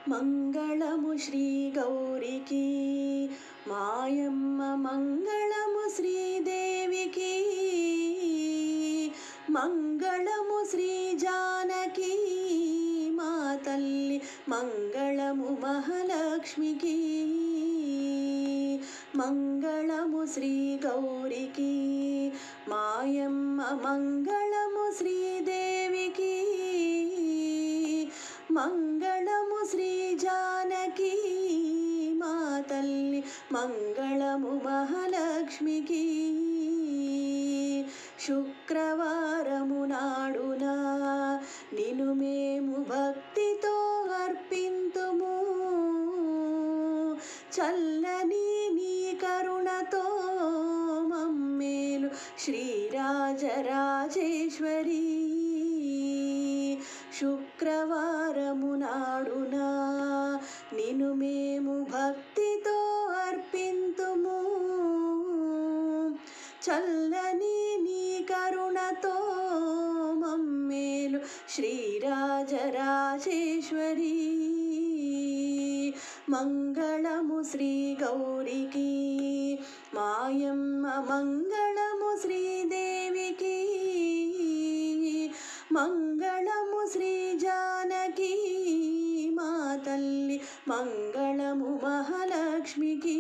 మంగళము శ్రీ గౌరికి మాయమ్మ మంగళము శ్రీదేవికి మంగళము శ్రీ జానకి మా తల్లి మంగళము మహాలక్ష్మికి మంగళము శ్రీ గౌరికి మాయమ్మ మంగళము శ్రీదేవికి మంగళము శ్రీ జానకి మా తల్లి మంగళము మహాలక్ష్మికి శుక్రవారము నాడున నిన్ను మేము భక్తితో అర్పింతుము చల్లని నీ కరుణతో మమ్మేలు శ్రీరాజరాజేశ్వరి శుక్రవారము నాడున నిన్ను మేము భక్తితో అర్పింతుము చల్లని నీ కరుణతో మమ్మేలు శ్రీరాజరాజేశ్వరి మంగళము శ్రీ గౌరికి మాయమ్మ మంగళము శ్రీదేవికి మంగళము శ్రీ జానకి మా తల్లి మంగళము మహాలక్ష్మికి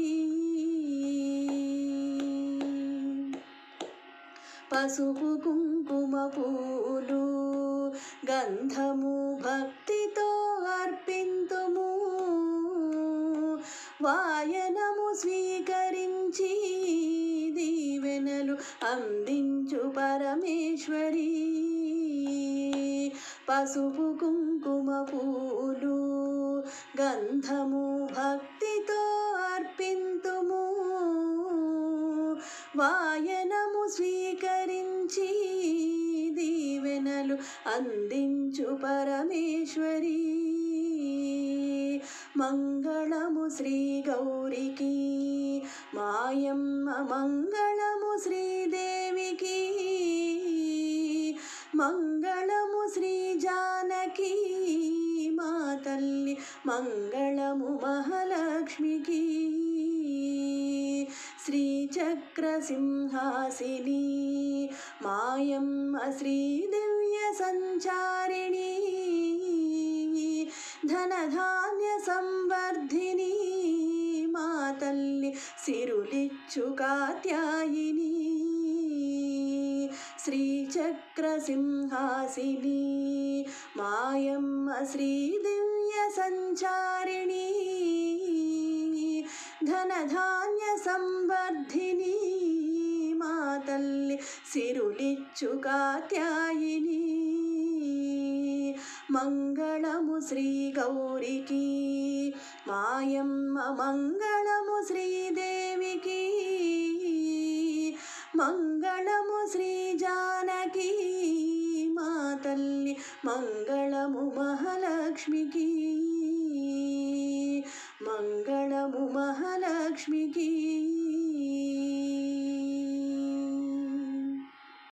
పసుపు కుంకుమ పూలు గంధము భక్తితో అర్పింతుము వాయనము స్వీకరించి దీవెనలు అందించు పరమేశ్వరి పసుపు కుంకుమ పూలు గంధము భక్తితో అర్పింతుము వాయనము స్వీకరించి దీవెనలు అందించు పరమేశ్వరి మంగళము శ్రీ గౌరికి మాయమ్మ మంగళము శ్రీదేవికి మంగళము శ్రీ జానకి మా తల్లి మంగళము మహాలక్ష్మికి శ్రీచక్ర సింహాసిని మాయమ్మ శ్రీ దివ్య సంచారిణి ధనధాన్య సంవర్ధిని మా తల్లి సిరులిచ్చు కాత్యాయిని శ్రీచక్ర సింహాసిని మాయమ్మ శ్రీ దివ్య సంచారిణి ధనధాన్య సంవర్ధిని మా తల్లి సిరులిచ్చు కాత్యాయిని మంగళము శ్రీ గౌరికి మాయమ్మ మంగళము శ్రీదేవికి మంగళము శ్రీ జానకి మా తల్లి మంగళము మహాలక్ష్మికి మంగళము మహాలక్ష్మికి